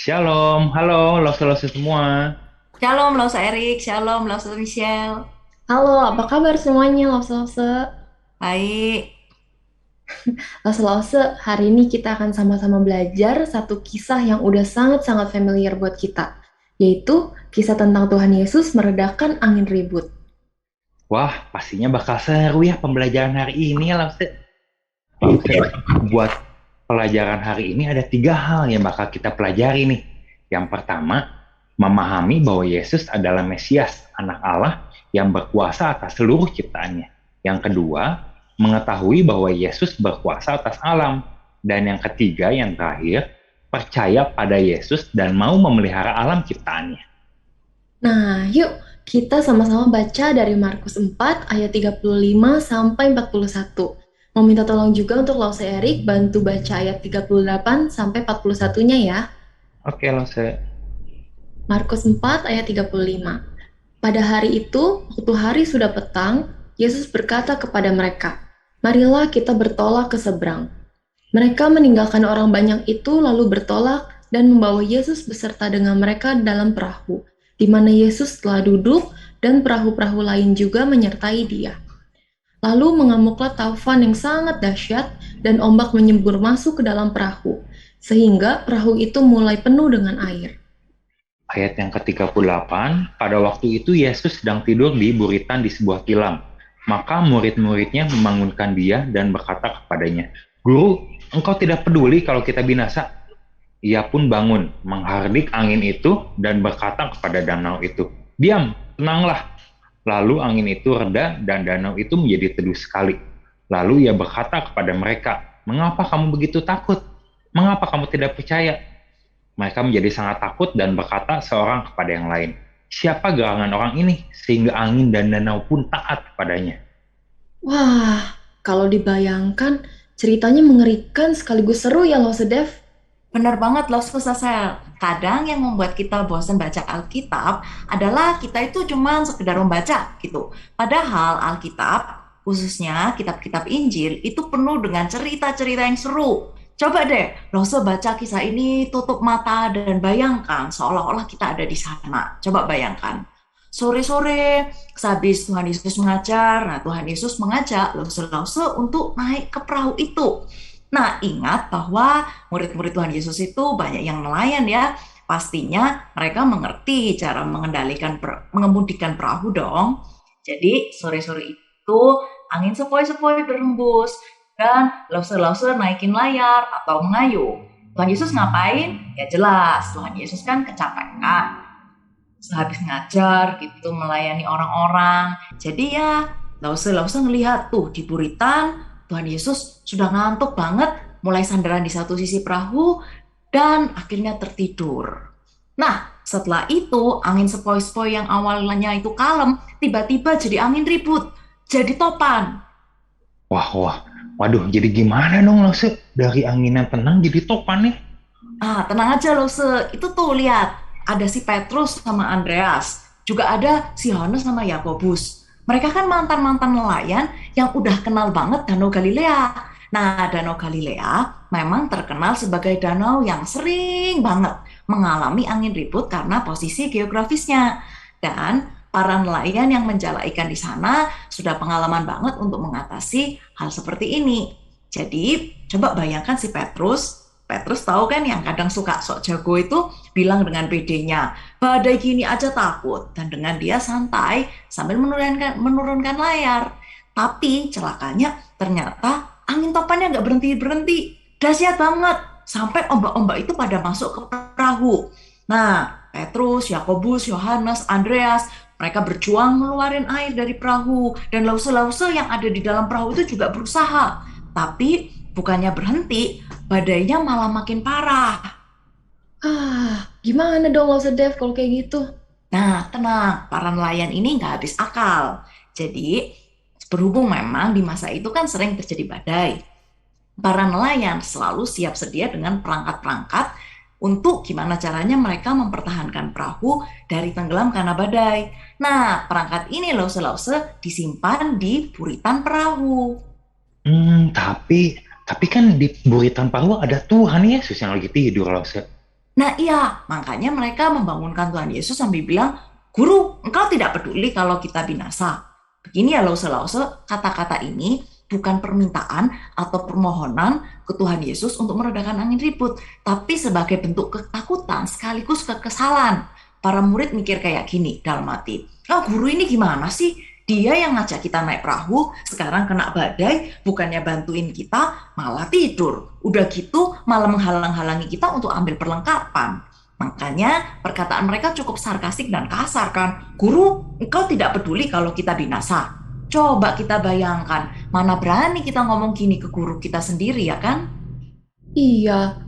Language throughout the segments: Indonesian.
Shalom, halo, lose-lose semua. Shalom, Lausa Erik. Shalom, Lausa Michelle. Halo, apa kabar semuanya, Lause-Lause? Baik. Lause-Lause, hari ini kita akan sama-sama belajar satu kisah yang udah sangat-sangat familiar buat kita, yaitu kisah tentang Tuhan Yesus meredakan angin ribut. Wah, pastinya bakal seru ya pembelajaran hari ini ya, lose. Lose, buat pelajaran hari ini ada tiga hal yang bakal kita pelajari nih. Yang pertama, memahami bahwa Yesus adalah Mesias, anak Allah yang berkuasa atas seluruh ciptaannya. Yang kedua, mengetahui bahwa Yesus berkuasa atas alam. Dan yang ketiga, yang terakhir, percaya pada Yesus dan mau memelihara alam ciptaannya. Nah, yuk kita sama-sama baca dari Markus 4 ayat 35 sampai 41. Mau minta tolong juga untuk Lause Erik bantu baca ayat 38 sampai 41-nya ya. Oke, Lose. Markus 4 ayat 35. Pada hari itu, waktu hari sudah petang, Yesus berkata kepada mereka, "Marilah kita bertolak ke seberang." Mereka meninggalkan orang banyak itu lalu bertolak dan membawa Yesus beserta dengan mereka dalam perahu, di mana Yesus telah duduk dan perahu-perahu lain juga menyertai dia. Lalu mengamuklah taufan yang sangat dahsyat dan ombak menyembur masuk ke dalam perahu, sehingga perahu itu mulai penuh dengan air. Ayat yang ke-38, pada waktu itu Yesus sedang tidur di buritan di sebuah tilam. Maka murid-muridnya membangunkan dia dan berkata kepadanya, "Guru, engkau tidak peduli kalau kita binasa?" Ia pun bangun, menghardik angin itu dan berkata kepada danau itu, "Diam, tenanglah." Lalu angin itu reda dan danau itu menjadi teduh sekali. Lalu ia berkata kepada mereka, "Mengapa kamu begitu takut? Mengapa kamu tidak percaya?" Mereka menjadi sangat takut dan berkata seorang kepada yang lain, "Siapa gerangan orang ini sehingga angin dan danau pun taat kepadanya?" Wah, kalau dibayangkan, ceritanya mengerikan sekaligus seru ya loh, Sedef. Benar banget, Lausa Sasel. Kadang yang membuat kita bosan baca Alkitab adalah kita itu cuma sekedar membaca gitu. Padahal Alkitab, khususnya kitab-kitab Injil, itu penuh dengan cerita-cerita yang seru. Coba deh, Lausa baca kisah ini, tutup mata dan bayangkan seolah-olah kita ada di sana. Coba bayangkan. Sore-sore, sehabis Tuhan Yesus mengajar, nah Tuhan Yesus mengajak Lause-Lause untuk naik ke perahu itu. Nah, ingat bahwa murid-murid Tuhan Yesus itu banyak yang nelayan ya. Pastinya mereka mengerti cara mengemudikan perahu dong. Jadi, sore-sore itu angin sepoi-sepoi berembus dan lause-lause naikin layar atau mengayuh. Tuhan Yesus ngapain? Ya jelas, Tuhan Yesus kan kecapean sehabis ngajar gitu melayani orang-orang. Jadi ya lause-lause ngelihat tuh di buritan Tuhan Yesus sudah ngantuk banget, mulai sandaran di satu sisi perahu dan akhirnya tertidur. Nah, setelah itu angin sepoi-sepoi yang awalnya itu kalem tiba-tiba jadi angin ribut, jadi topan. Wah, wah, waduh, jadi gimana dong Lose? Dari angin yang tenang jadi topan nih. Ah, tenang aja loh, itu tuh lihat, ada si Petrus sama Andreas, juga ada si Yohanes sama Yakobus. Mereka kan mantan-mantan nelayan yang udah kenal banget Danau Galilea. Nah, Danau Galilea memang terkenal sebagai danau yang sering banget mengalami angin ribut karena posisi geografisnya. Dan para nelayan yang menjala ikan di sana sudah pengalaman banget untuk mengatasi hal seperti ini. Jadi, coba bayangkan si Petrus. Petrus tahu kan yang kadang suka sok jago itu bilang dengan PD-nya, badai gini aja takut. Dan dengan dia santai sambil menurunkan layar. Tapi celakanya ternyata angin topannya nggak berhenti-berhenti. Dahsyat banget. Sampai ombak-ombak itu pada masuk ke perahu. Nah, Petrus, Yakobus, Yohanes, Andreas, mereka berjuang ngeluarin air dari perahu. Dan lause-lause yang ada di dalam perahu itu juga berusaha. Tapi bukannya berhenti, badainya malah makin parah. Gimana dong lo Sedef kalau kayak gitu? Nah, tenang, para nelayan ini nggak habis akal. Jadi, berhubung memang di masa itu kan sering terjadi badai, para nelayan selalu siap sedia dengan perangkat-perangkat untuk gimana caranya mereka mempertahankan perahu dari tenggelam karena badai. Nah, perangkat ini lause-lause disimpan di buritan perahu. Tapi kan di buritan perahu ada Tuhan Yesus yang lagi tidur Lose. Nah iya, makanya mereka membangunkan Tuhan Yesus sambil bilang, Guru, engkau tidak peduli kalau kita binasa. Begini ya lause-lause, kata-kata ini bukan permintaan atau permohonan ke Tuhan Yesus untuk meredakan angin ribut, tapi sebagai bentuk ketakutan sekaligus kekesalan. Para murid mikir kayak gini dalam hati, guru ini gimana sih? Dia yang ngajak kita naik perahu, sekarang kena badai, bukannya bantuin kita, malah tidur. Udah gitu, malah menghalang-halangi kita untuk ambil perlengkapan. Makanya perkataan mereka cukup sarkastik dan kasar kan. Guru, engkau tidak peduli kalau kita binasa. Coba kita bayangkan, mana berani kita ngomong gini ke guru kita sendiri ya kan? Iya,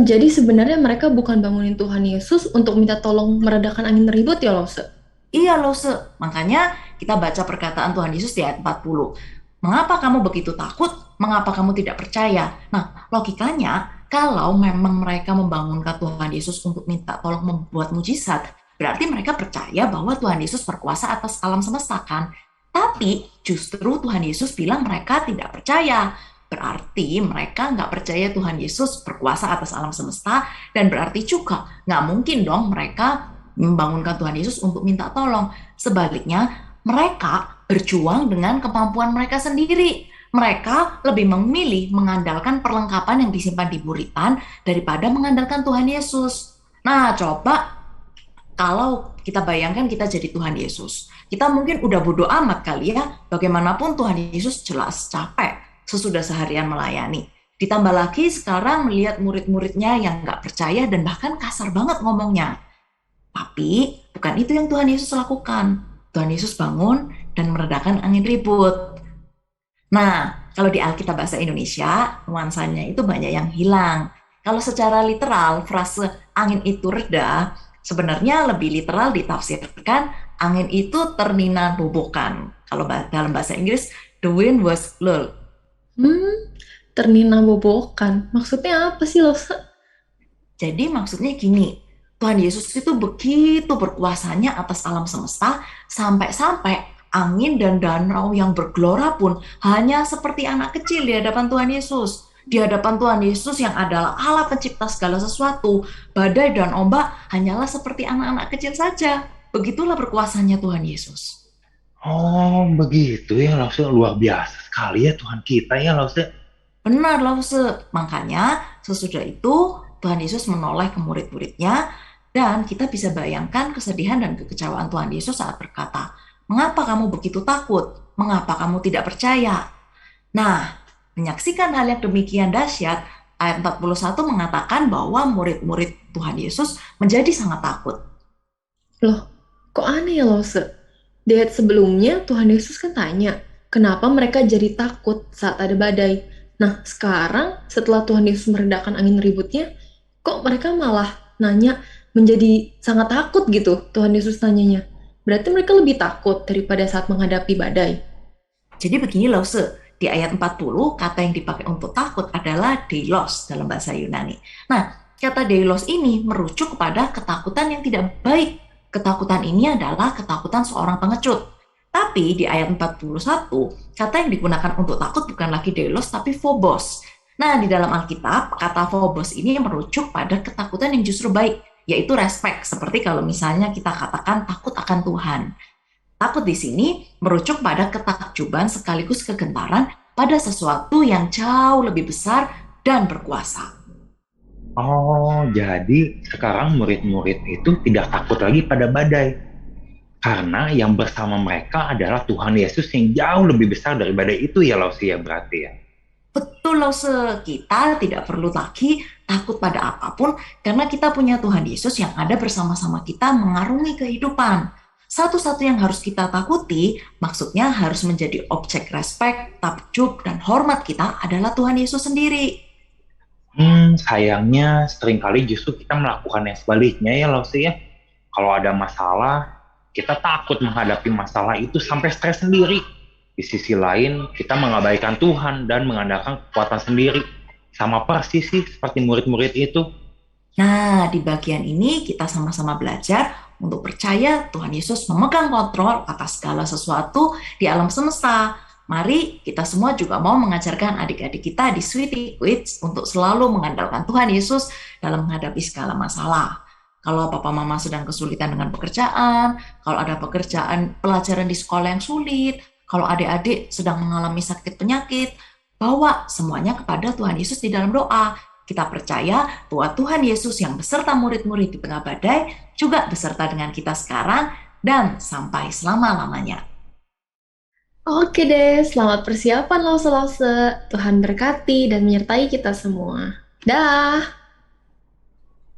jadi sebenarnya mereka bukan bangunin Tuhan Yesus untuk minta tolong meredakan angin ribut ya, Lause? Iya Lause, makanya kita baca perkataan Tuhan Yesus di ayat 40. Mengapa kamu begitu takut? Mengapa kamu tidak percaya? Nah, logikanya kalau memang mereka membangunkan Tuhan Yesus untuk minta tolong membuat mujizat, berarti mereka percaya bahwa Tuhan Yesus berkuasa atas alam semesta kan? Tapi justru Tuhan Yesus bilang mereka tidak percaya. Berarti mereka nggak percaya Tuhan Yesus berkuasa atas alam semesta, dan berarti juga nggak mungkin dong mereka membangunkan Tuhan Yesus untuk minta tolong. Sebaliknya, mereka berjuang dengan kemampuan mereka sendiri. Mereka lebih memilih mengandalkan perlengkapan yang disimpan di buritan daripada mengandalkan Tuhan Yesus. Nah, coba kalau kita bayangkan kita jadi Tuhan Yesus. Kita mungkin udah bodo amat kali ya. Bagaimanapun Tuhan Yesus jelas capek sesudah seharian melayani. Ditambah lagi sekarang melihat murid-muridnya yang nggak percaya dan bahkan kasar banget ngomongnya. Tapi bukan itu yang Tuhan Yesus lakukan. Tuhan Yesus bangun dan meredakan angin ribut. Nah, kalau di Alkitab bahasa Indonesia, nuansanya itu banyak yang hilang. Kalau secara literal, frase angin itu reda, sebenarnya lebih literal ditafsirkan angin itu ternina bobokan. Kalau dalam bahasa Inggris, the wind was lulled. Ternina bobokan. Maksudnya apa sih, Lause? Jadi maksudnya gini, Tuhan Yesus itu begitu berkuasanya atas alam semesta, sampai-sampai angin dan danau yang bergelora pun hanya seperti anak kecil di hadapan Tuhan Yesus. Di hadapan Tuhan Yesus yang adalah Allah pencipta segala sesuatu, badai dan ombak hanyalah seperti anak-anak kecil saja. Begitulah berkuasanya Tuhan Yesus. Oh, begitu ya, Lause. Luar biasa sekali ya Tuhan kita ya, Lause. Benar, Lause. Makanya sesudah itu Tuhan Yesus menoleh ke murid-muridnya, dan kita bisa bayangkan kesedihan dan kekecewaan Tuhan Yesus saat berkata, "Mengapa kamu begitu takut? Mengapa kamu tidak percaya?" Nah, menyaksikan hal yang demikian dahsyat, ayat 41 mengatakan bahwa murid-murid Tuhan Yesus menjadi sangat takut. Loh, kok aneh ya, Lause? Di ayat sebelumnya Tuhan Yesus kan tanya, kenapa mereka jadi takut saat ada badai? Nah, sekarang setelah Tuhan Yesus meredakan angin ributnya, kok mereka malah nanya menjadi sangat takut gitu Tuhan Yesus tanyanya. Berarti mereka lebih takut daripada saat menghadapi badai. Jadi begini Lause, di ayat 40 kata yang dipakai untuk takut adalah deilos dalam bahasa Yunani. Nah, kata deilos ini merujuk kepada ketakutan yang tidak baik. Ketakutan ini adalah ketakutan seorang pengecut. Tapi di ayat 41, kata yang digunakan untuk takut bukan lagi deilos tapi phobos. Nah, di dalam Alkitab, kata phobos ini merujuk pada ketakutan yang justru baik, yaitu respect, seperti kalau misalnya kita katakan takut akan Tuhan. Takut di sini merujuk pada ketakjuban sekaligus kegentaran pada sesuatu yang jauh lebih besar dan berkuasa. Oh, jadi sekarang murid-murid itu tidak takut lagi pada badai. Karena yang bersama mereka adalah Tuhan Yesus yang jauh lebih besar dari badai itu ya, Lause, ya berarti ya. Betul Lause, kita tidak perlu lagi takut pada apapun karena kita punya Tuhan Yesus yang ada bersama-sama kita mengarungi kehidupan. Satu-satu yang harus kita takuti, maksudnya harus menjadi objek respek, takjub, dan hormat kita adalah Tuhan Yesus sendiri. Sayangnya seringkali justru kita melakukan yang sebaliknya ya, Lause, ya. Kalau ada masalah, kita takut menghadapi masalah itu sampai stres sendiri. Di sisi lain, kita mengabaikan Tuhan dan mengandalkan kekuatan sendiri. Sama persis sih seperti murid-murid itu. Nah, di bagian ini kita sama-sama belajar untuk percaya Tuhan Yesus memegang kontrol atas segala sesuatu di alam semesta. Mari kita semua juga mau mengajarkan adik-adik kita di Sweetie Kids untuk selalu mengandalkan Tuhan Yesus dalam menghadapi segala masalah. Kalau papa mama sedang kesulitan dengan pekerjaan, kalau ada pekerjaan pelajaran di sekolah yang sulit, kalau adik-adik sedang mengalami sakit penyakit, bawa semuanya kepada Tuhan Yesus di dalam doa. Kita percaya bahwa Tuhan Yesus yang beserta murid-murid di tengah badai juga beserta dengan kita sekarang dan sampai selama-lamanya. Oke deh, selamat persiapan lause-lause. Tuhan berkati dan menyertai kita semua. Dah.